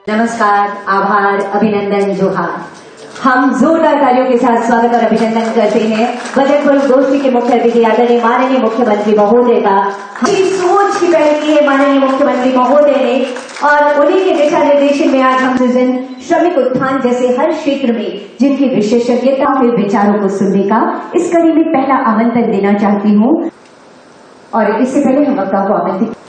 नमस्कार, आभार, अभिनंदन, जोहार। हम जोरदार तालियों के साथ स्वागत और अभिनंदन करते हैं बजट पूर्व गोष्ठी के मुख्य अतिथि आदरणीय माननीय मुख्यमंत्री महोदय का। हमारी सोच की पहल की है माननीय मुख्यमंत्री महोदय ने और उन्हीं के दिशा निर्देशन में आज हम सृजन श्रमिक उत्थान जैसे हर क्षेत्र में जिनकी विशेषज्ञता है विचारों को सुनने का इस कड़ी में पहला आमंत्रण देना चाहती हूँ। और इससे पहले हम वक्ताओं को आमंत्रित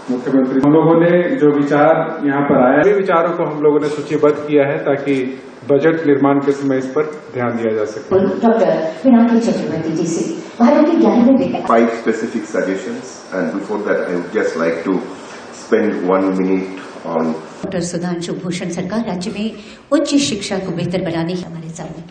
मुख्यमंत्री हम लोगों ने जो विचार यहाँ पर आया है विचारों को हम लोगों ने सूचीबद्ध किया है ताकि बजट निर्माण के समय इस पर ध्यान दिया जा सके। डॉक्टर पिनाकी चक्रवर्ती जी से भारत के 11वें 5 specific suggestions, and before that I would just like to spend 1 minute on doctor Sudhanshu Bhushan सरकार राज्य में उच्च शिक्षा को बेहतर बनाने की हमारे सामने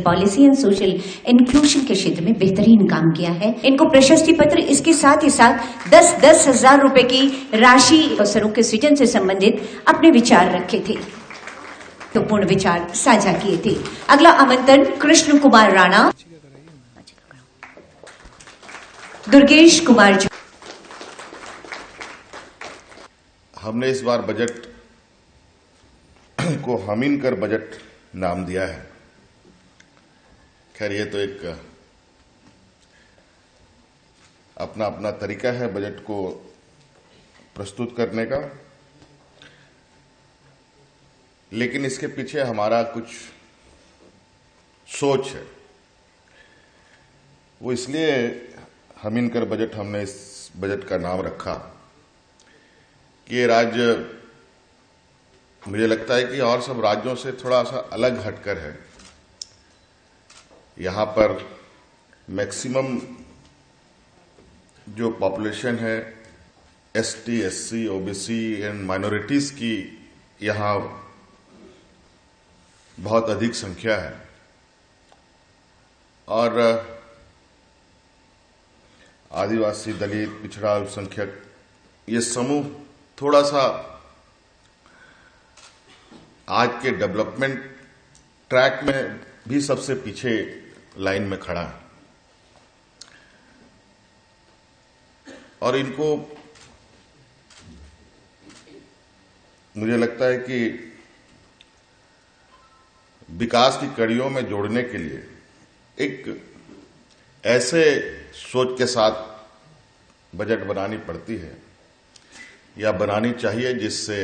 पॉलिसी एंड सोशल इंक्लूजन के क्षेत्र में बेहतरीन काम किया है। इनको प्रशस्ति पत्र इसके साथ ही साथ 10-10 हजार रुपए की राशि अवसरों के सृजन से संबंधित अपने विचार रखे थे तो पूर्ण विचार साझा किए थे। अगला आमंत्रण कृष्ण कुमार राणा, दुर्गेश कुमार। हमने इस बार बजट को हमीन कर बजट नाम दिया है। खैर ये तो एक अपना अपना तरीका है बजट को प्रस्तुत करने का, लेकिन इसके पीछे हमारा कुछ सोच है। वो इसलिए हमीन कर बजट हमने इस बजट का नाम रखा कि ये राज्य मुझे लगता है कि और सब राज्यों से थोड़ा सा अलग हटकर है। यहाँ पर मैक्सिमम जो पॉपुलेशन है ST, SC, OBC and minorities की यहाँ बहुत अधिक संख्या है और आदिवासी, दलित, पिछड़ा अल्पसंख्यक ये समूह थोड़ा सा आज के डेवलपमेंट ट्रैक में भी सबसे पीछे लाइन में खड़ा है और इनको मुझे लगता है कि विकास की कड़ियों में जोड़ने के लिए एक ऐसे सोच के साथ बजट बनानी पड़ती है या बनानी चाहिए जिससे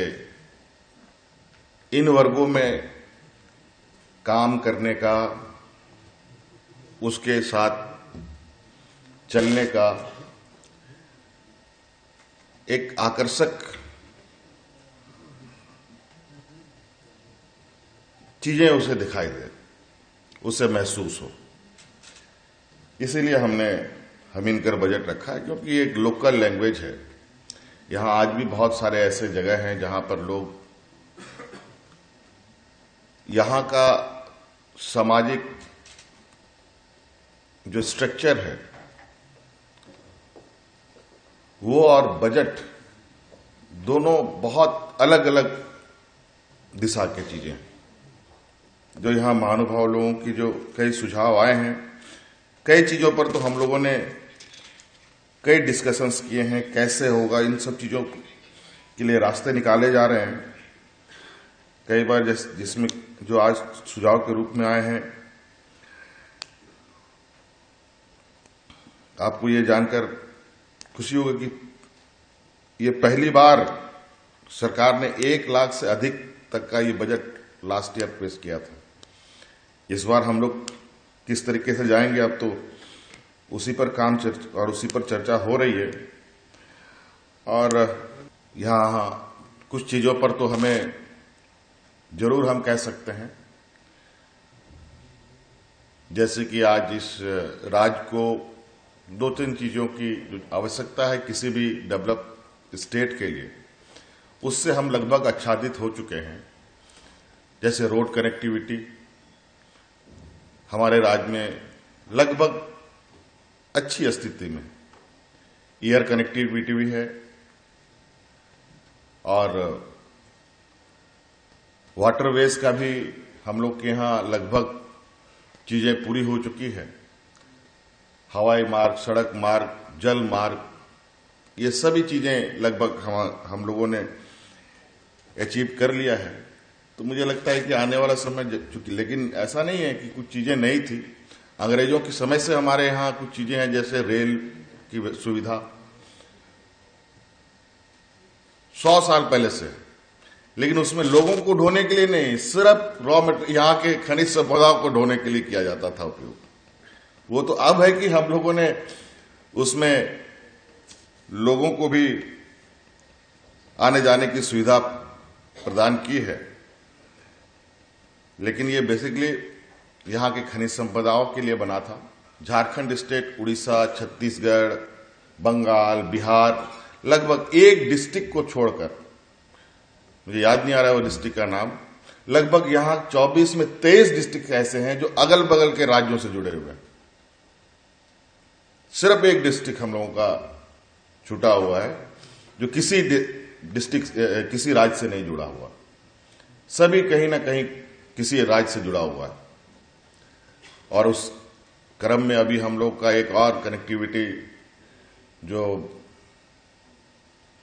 इन वर्गों में काम करने का, उसके साथ चलने का एक आकर्षक चीजें उसे दिखाई दे, उसे महसूस हो। इसीलिए हमने हमीन कर बजट रखा है क्योंकि ये एक लोकल लैंग्वेज है। यहां आज भी बहुत सारे ऐसे जगह हैं जहां पर लोग यहां का सामाजिक जो स्ट्रक्चर है वो और बजट दोनों बहुत अलग अलग दिशा की चीजें हैं। जो यहां महानुभाव लोगों की जो कई सुझाव आए हैं, कई चीजों पर तो हम लोगों ने कई डिस्कशंस किए हैं, कैसे होगा, इन सब चीजों के लिए रास्ते निकाले जा रहे हैं। कई बार जिसमें जो आज सुझाव के रूप में आए हैं, आपको ये जानकर खुशी होगी कि ये पहली बार सरकार ने 1 लाख से अधिक तक का ये बजट लास्ट ईयर पेश किया था। इस बार हम लोग किस तरीके से जाएंगे अब तो उसी पर काम और उसी पर चर्चा हो रही है और यहाँ कुछ चीजों पर तो हमें जरूर हम कह सकते हैं, जैसे कि आज इस राज्य को 2-3 चीजों की जो आवश्यकता है किसी भी डेवलप स्टेट के लिए, उससे हम लगभग आच्छादित हो चुके हैं। जैसे रोड कनेक्टिविटी हमारे राज्य में लगभग अच्छी स्थिति में, एयर कनेक्टिविटी भी है और वाटरवेज का भी हम लोग के यहाँ लगभग चीजें पूरी हो चुकी है। हवाई मार्ग, सड़क मार्ग जल मार्ग, ये सभी चीजें लगभग हम लोगों ने अचीव कर लिया है। तो मुझे लगता है कि आने वाला समय चूंकि, लेकिन ऐसा नहीं है कि कुछ चीजें नहीं थी। अंग्रेजों के समय से हमारे यहाँ कुछ चीजें हैं, जैसे रेल की सुविधा 100 साल पहले से, लेकिन उसमें लोगों को ढोने के लिए नहीं, सिर्फ रॉ मटेरियल यहाँ के खनिज संपदाओं को ढोने के लिए किया जाता था उपयोग। वो तो अब है कि हम लोगों ने उसमें लोगों को भी आने जाने की सुविधा प्रदान की है, लेकिन ये बेसिकली यहाँ के खनिज संपदाओं के लिए बना था। झारखंड स्टेट, उड़ीसा, छत्तीसगढ़, बंगाल, बिहार, लगभग एक डिस्ट्रिक्ट को छोड़कर, मुझे याद नहीं आ रहा है वो डिस्ट्रिक्ट का नाम, लगभग यहाँ 24 में 23 डिस्ट्रिक्ट ऐसे हैं जो अगल बगल के राज्यों से जुड़े हुए हैं। सिर्फ एक डिस्ट्रिक्ट हम लोगों का छूटा हुआ है जो किसी डिस्ट्रिक्ट, किसी राज्य से नहीं जुड़ा हुआ, सभी कहीं ना कहीं किसी राज्य से जुड़ा हुआ है। और उस क्रम में अभी हम लोग का एक और कनेक्टिविटी, जो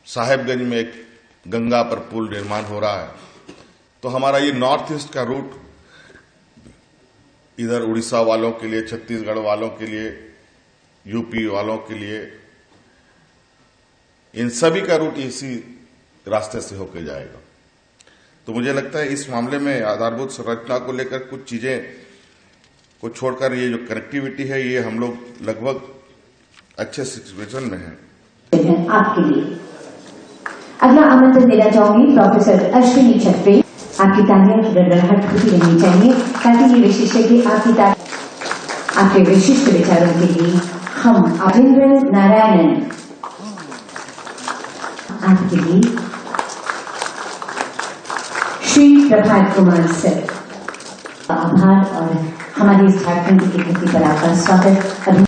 साहेबगंज में एक गंगा पर पुल निर्माण हो रहा है, तो हमारा ये नॉर्थ ईस्ट का रूट इधर उड़ीसा वालों के लिए, छत्तीसगढ़ वालों के लिए, यूपी वालों के लिए, इन सभी का रूट इसी रास्ते से होकर जाएगा। तो मुझे लगता है इस मामले में आधारभूत संरचना को लेकर कुछ चीजें को छोड़कर ये जो कनेक्टिविटी है, ये हम लोग लगभग अच्छे सिचुएशन में हैं। आपके लिए अगला आमंत्रण देना चाहूंगी प्रोफेसर अश्विनी छत्री। आपकी तालियां की गड़गड़ाहट होती रहनी चाहिए ताकि ये विशेषज्ञ आपके विशिष्ट विचारों के लिए हम अविंद्र नारायणन आपके लिए श्री प्रभात कुमार सर आभार और हमारी इस झारखंड की धरती पर आपका स्वागत।